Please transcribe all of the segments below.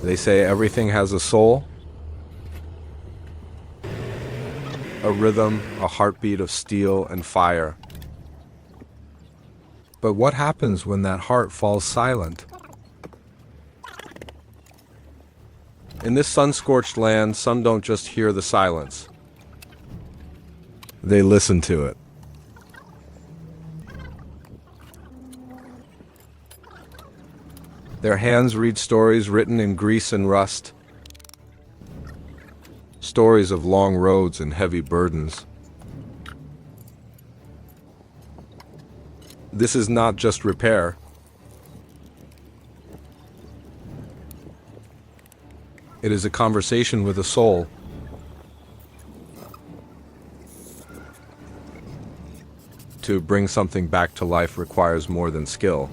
They say everything has a soul, a rhythm, a heartbeat of steel and fire. But what happens when that heart falls silent? In this sun-scorched land, some don't just hear the silence. They listen to it. Their hands read stories written in grease and rust. Stories of long roads and heavy burdens. This is not just repair. It is a conversation with a soul. To bring something back to life requires more than skill.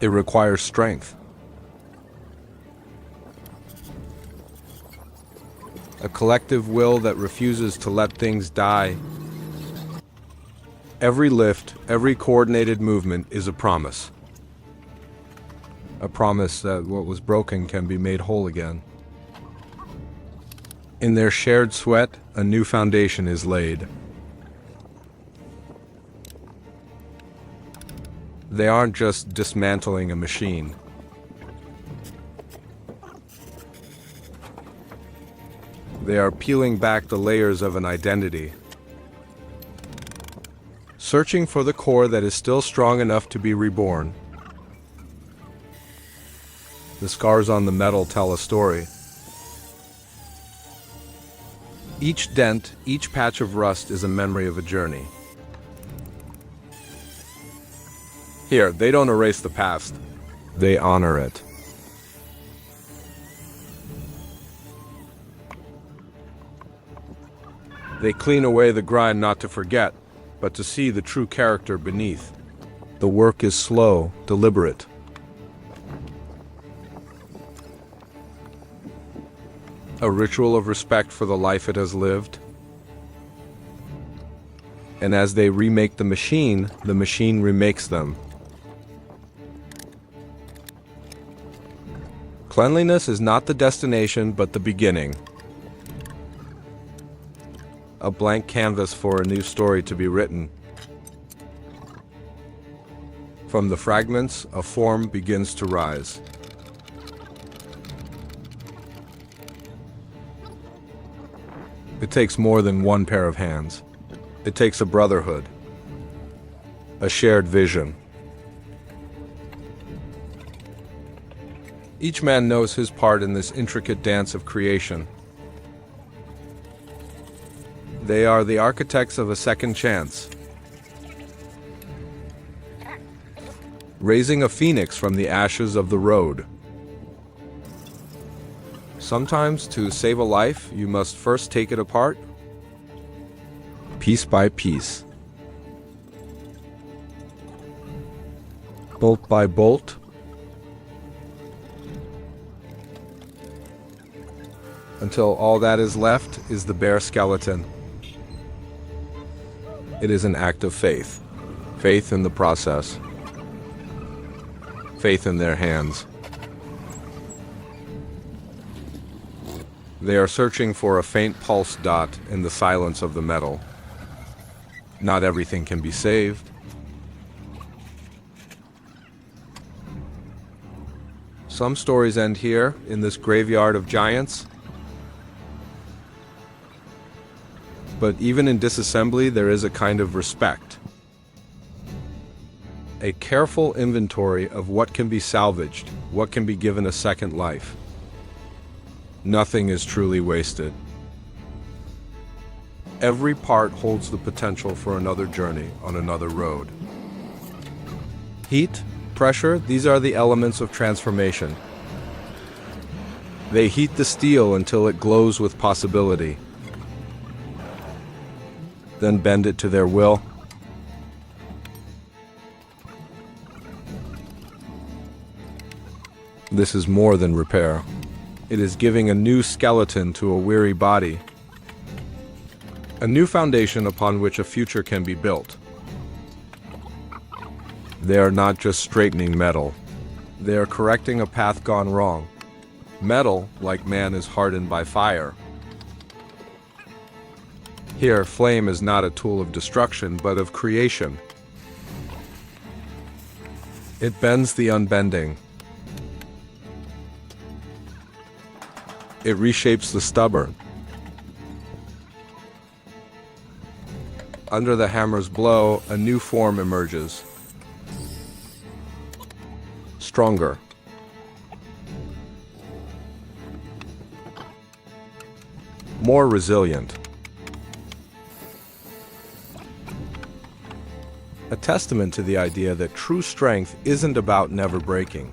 It requires strength. A collective will that refuses to let things die. Every lift, every coordinated movement is a promise. A promise that what was broken can be made whole again. In their shared sweat, a new foundation is laid. They aren't just dismantling a machine. They are peeling back the layers of an identity, searching for the core that is still strong enough to be reborn. The scars on the metal tell a story. Each dent, each patch of rust is a memory of a journey. Here, they don't erase the past. They honor it. They clean away the grind not to forget, but to see the true character beneath. The work is slow, deliberate. A ritual of respect for the life it has lived. And as they remake the machine remakes them. Cleanliness is not the destination, but the beginning. A blank canvas for a new story to be written. From the fragments, a form begins to rise. It takes more than one pair of hands. It takes a brotherhood, a shared vision. Each man knows his part in this intricate dance of creation. They are the architects of a second chance, raising a phoenix from the ashes of the road. Sometimes, to save a life, you must first take it apart, piece by piece, bolt by bolt, until all that is left is the bare skeleton. It is an act of faith. Faith in the process. Faith in their hands. They are searching for a faint pulse dot in the silence of the metal. Not everything can be saved. Some stories end here, in this graveyard of giants. But even in disassembly, there is a kind of respect. A careful inventory of what can be salvaged, what can be given a second life. Nothing is truly wasted. Every part holds the potential for another journey on another road. Heat, pressure, these are the elements of transformation. They heat the steel until it glows with possibility. Then bend it to their will. This is more than repair. It is giving a new skeleton to a weary body. A new foundation upon which a future can be built. They are not just straightening metal. They are correcting a path gone wrong. Metal, like man, is hardened by fire. Here, flame is not a tool of destruction, but of creation. It bends the unbending. It reshapes the stubborn. Under the hammer's blow, a new form emerges. Stronger. More resilient. A testament to the idea that true strength isn't about never breaking.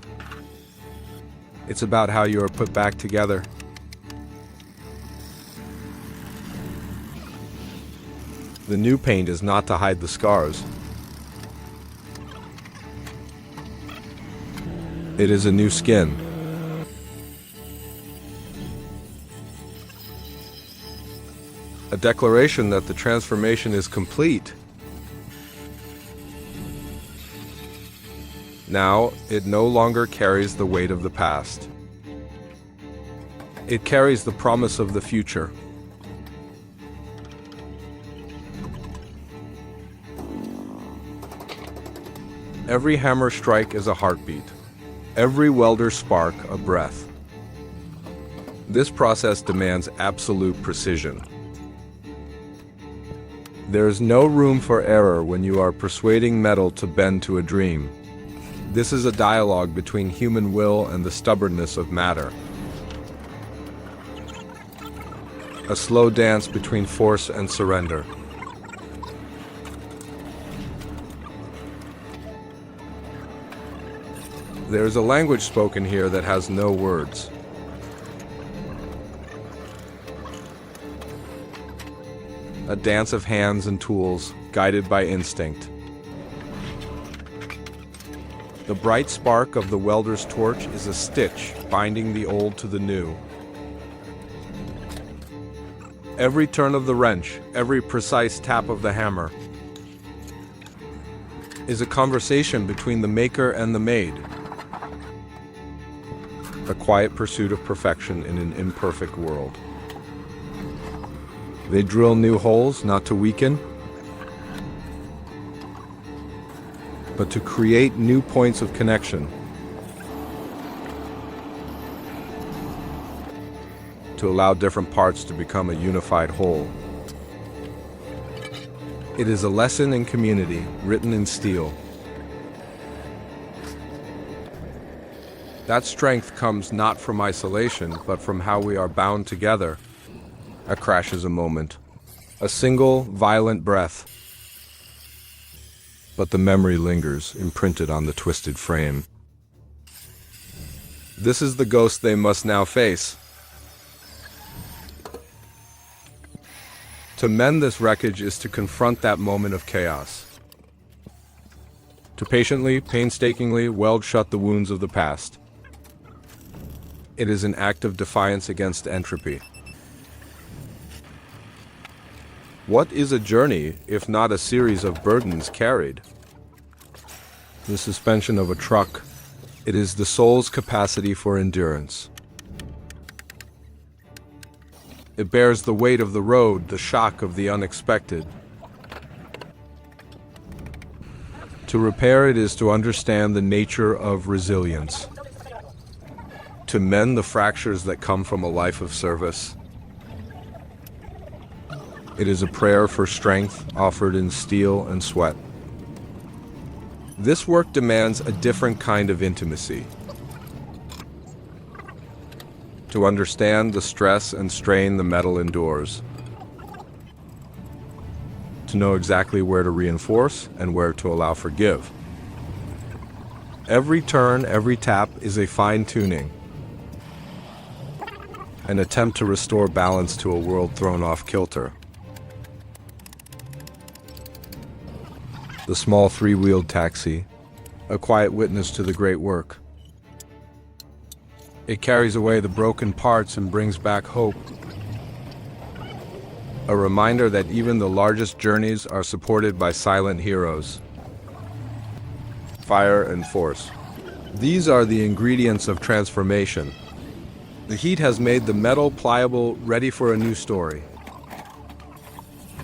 It's about how you are put back together. The new paint is not to hide the scars. It is a new skin. A declaration that the transformation is complete. Now, it no longer carries the weight of the past. It carries the promise of the future. Every hammer strike is a heartbeat. Every welder's spark a breath. This process demands absolute precision. There is no room for error when you are persuading metal to bend to a dream. This is a dialogue between human will and the stubbornness of matter. A slow dance between force and surrender. There is a language spoken here that has no words. A dance of hands and tools, guided by instinct. The bright spark of the welder's torch is a stitch binding the old to the new. Every turn of the wrench, every precise tap of the hammer, is a conversation between the maker and the made. A quiet pursuit of perfection in an imperfect world. They drill new holes not to weaken, but to create new points of connection. To allow different parts to become a unified whole. It is a lesson in community, written in steel. That strength comes not from isolation, but from how we are bound together. A crash is a moment, a single, violent breath. But the memory lingers, imprinted on the twisted frame. This is the ghost they must now face. To mend this wreckage is to confront that moment of chaos. To patiently, painstakingly weld shut the wounds of the past. It is an act of defiance against entropy. What is a journey, if not a series of burdens carried? The suspension of a truck. It is the soul's capacity for endurance. It bears the weight of the road, the shock of the unexpected. To repair it is to understand the nature of resilience. To mend the fractures that come from a life of service. It is a prayer for strength offered in steel and sweat. This work demands a different kind of intimacy. To understand the stress and strain the metal endures. To know exactly where to reinforce and where to allow for give. Every turn, every tap is a fine-tuning. An attempt to restore balance to a world thrown off kilter. The small three-wheeled taxi, a quiet witness to the great work. It carries away the broken parts and brings back hope. A reminder that even the largest journeys are supported by silent heroes. Fire and force. These are the ingredients of transformation. The heat has made the metal pliable, ready for a new story.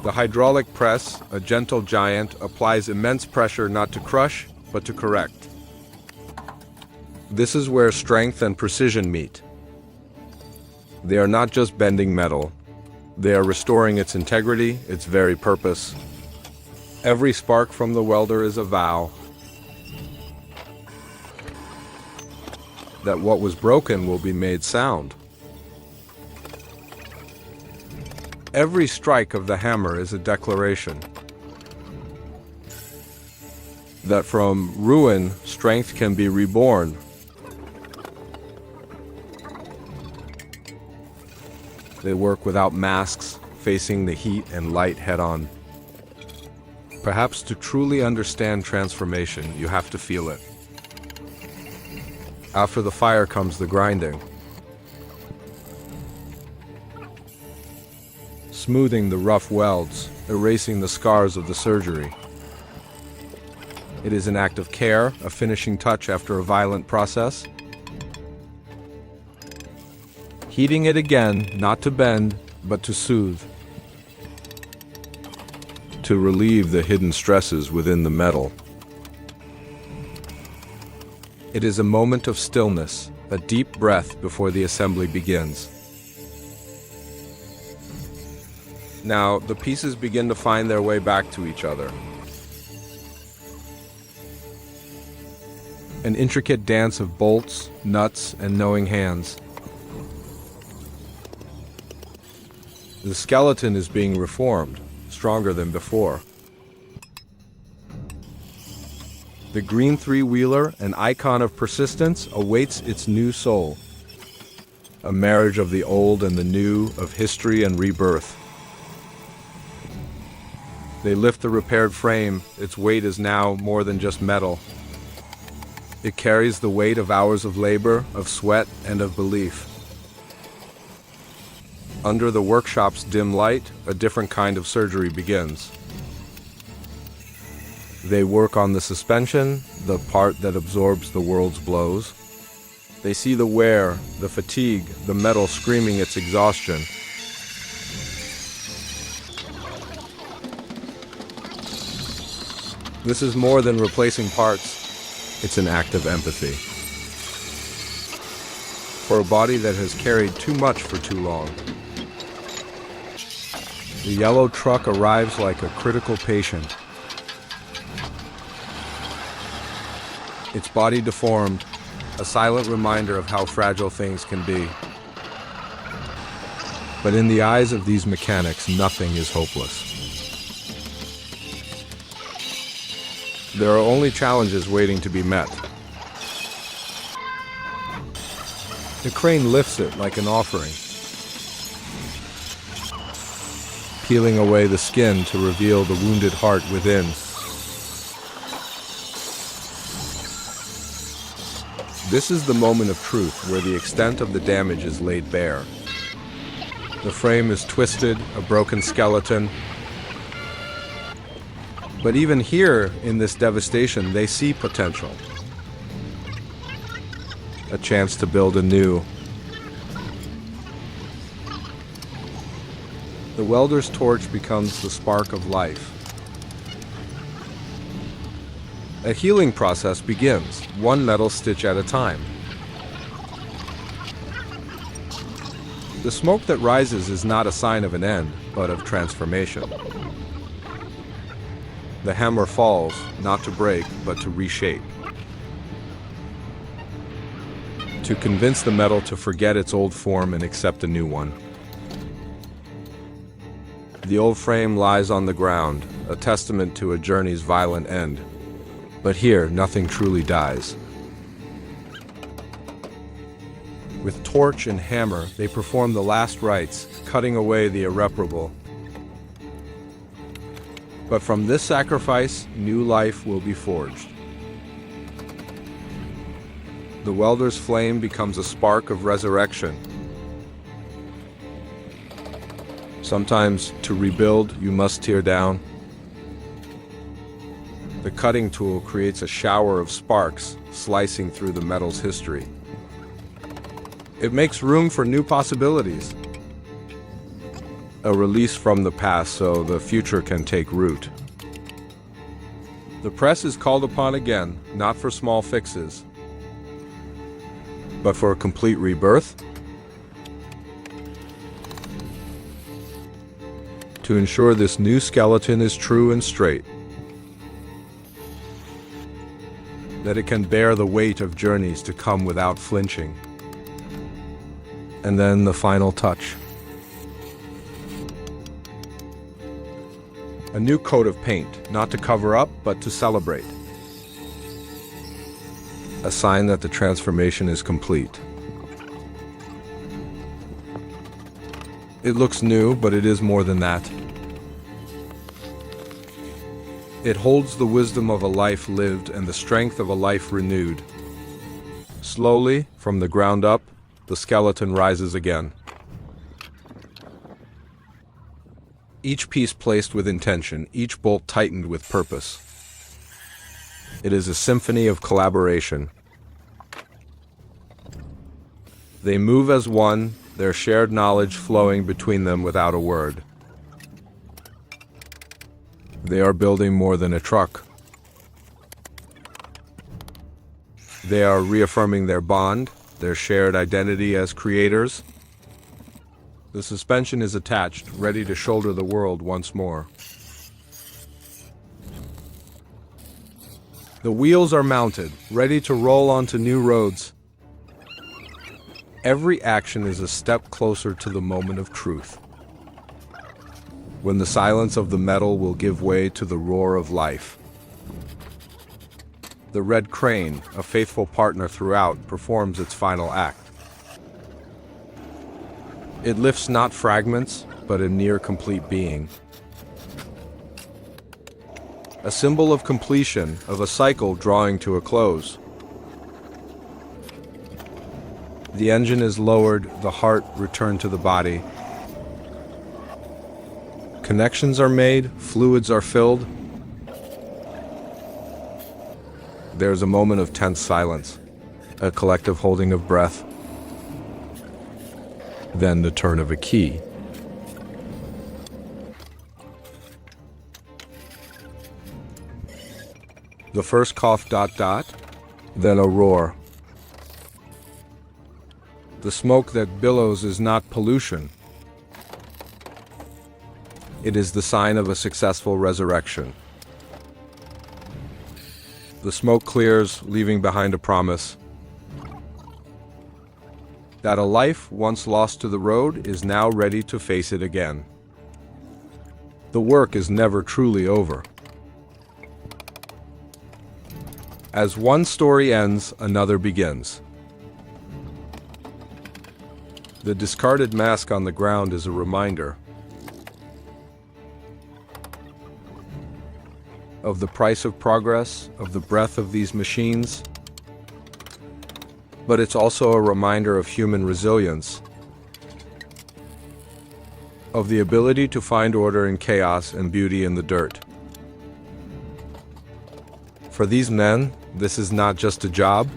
The hydraulic press, a gentle giant, applies immense pressure not to crush, but to correct. This is where strength and precision meet. They are not just bending metal. They are restoring its integrity, its very purpose. Every spark from the welder is a vow that what was broken will be made sound. Every strike of the hammer is a declaration that from ruin, strength can be reborn. They work without masks, facing the heat and light head-on. Perhaps to truly understand transformation, you have to feel it. After the fire comes the grinding, smoothing the rough welds, erasing the scars of the surgery. It is an act of care, a finishing touch after a violent process. Heating it again, not to bend, but to soothe. To relieve the hidden stresses within the metal. It is a moment of stillness, a deep breath before the assembly begins. Now, the pieces begin to find their way back to each other. An intricate dance of bolts, nuts, and knowing hands. The skeleton is being reformed, stronger than before. The green three-wheeler, an icon of persistence, awaits its new soul. A marriage of the old and the new, of history and rebirth. They lift the repaired frame. Its weight is now more than just metal. It carries the weight of hours of labor, of sweat, and of belief. Under the workshop's dim light, a different kind of surgery begins. They work on the suspension, the part that absorbs the world's blows. They see the wear, the fatigue, the metal screaming its exhaustion. This is more than replacing parts. It's an act of empathy. For a body that has carried too much for too long. The yellow truck arrives like a critical patient. Its body deformed, a silent reminder of how fragile things can be. But in the eyes of these mechanics, nothing is hopeless. There are only challenges waiting to be met. The crane lifts it like an offering, peeling away the skin to reveal the wounded heart within. This is the moment of truth where the extent of the damage is laid bare. The frame is twisted, a broken skeleton. But even here, in this devastation, they see potential. A chance to build anew. The welder's torch becomes the spark of life. A healing process begins, one metal stitch at a time. The smoke that rises is not a sign of an end, but of transformation. The hammer falls, not to break, but to reshape. To convince the metal to forget its old form and accept a new one. The old frame lies on the ground, a testament to a journey's violent end. But here, nothing truly dies. With torch and hammer, they perform the last rites, cutting away the irreparable. But from this sacrifice, new life will be forged. The welder's flame becomes a spark of resurrection. Sometimes, to rebuild, you must tear down. The cutting tool creates a shower of sparks, slicing through the metal's history. It makes room for new possibilities. A release from the past so the future can take root. The press is called upon again, not for small fixes, but for a complete rebirth. To ensure this new skeleton is true and straight, that it can bear the weight of journeys to come without flinching. And then the final touch. A new coat of paint, not to cover up, but to celebrate. A sign that the transformation is complete. It looks new, but it is more than that. It holds the wisdom of a life lived and the strength of a life renewed. Slowly, from the ground up, the skeleton rises again. Each piece placed with intention, each bolt tightened with purpose. It is a symphony of collaboration. They move as one, their shared knowledge flowing between them without a word. They are building more than a truck. They are reaffirming their bond, their shared identity as creators. The suspension is attached, ready to shoulder the world once more. The wheels are mounted, ready to roll onto new roads. Every action is a step closer to the moment of truth, when the silence of the metal will give way to the roar of life. The red crane, a faithful partner throughout, performs its final act. It lifts not fragments, but a near-complete being. A symbol of completion, of a cycle drawing to a close. The engine is lowered, the heart returned to the body. Connections are made, fluids are filled. There's a moment of tense silence, a collective holding of breath. Then the turn of a key. The first cough ... then a roar. The smoke that billows is not pollution. It is the sign of a successful resurrection. The smoke clears, leaving behind a promise that a life once lost to the road is now ready to face it again. The work is never truly over. As one story ends, another begins. The discarded mask on the ground is a reminder of the price of progress, of the breath of these machines, but it's also a reminder of human resilience, of the ability to find order in chaos and beauty in the dirt. For these men, this is not just a job,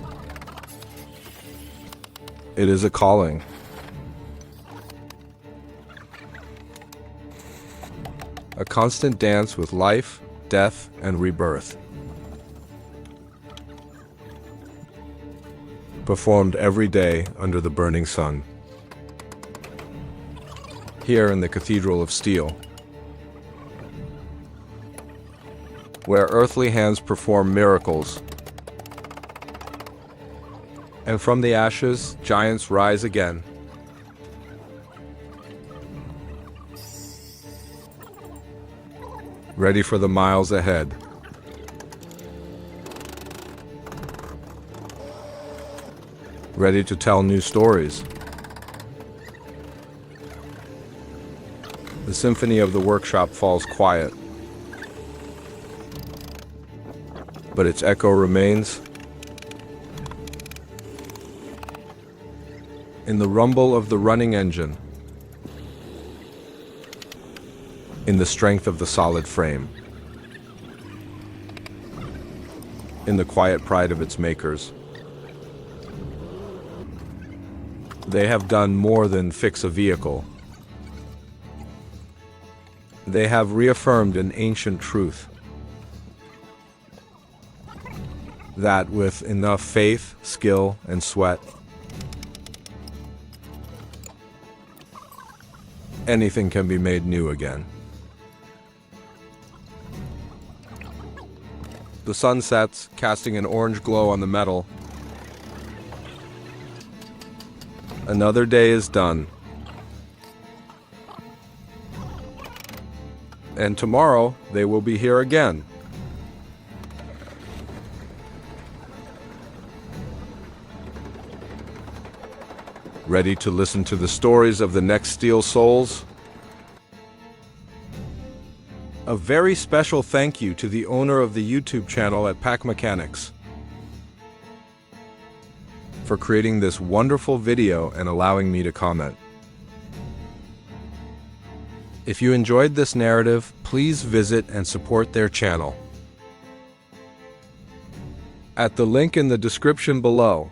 it is a calling. A constant dance with life, death, and rebirth. Performed every day under the burning sun. Here in the Cathedral of Steel, where earthly hands perform miracles, and from the ashes, giants rise again. Ready for the miles ahead. Ready to tell new stories. The symphony of the workshop falls quiet, but its echo remains in the rumble of the running engine, in the strength of the solid frame. in the quiet pride of its makers. They have done more than fix a vehicle. They have reaffirmed an ancient truth, that with enough faith, skill, and sweat, anything can be made new again. The sun sets, casting an orange glow on the metal. Another day is done. And tomorrow, they will be here again. Ready to listen to the stories of the next steel souls? A very special thank you to the owner of the YouTube channel at Pack Mechanics for creating this wonderful video and allowing me to comment. If you enjoyed this narrative, please visit and support their channel at the link in the description below.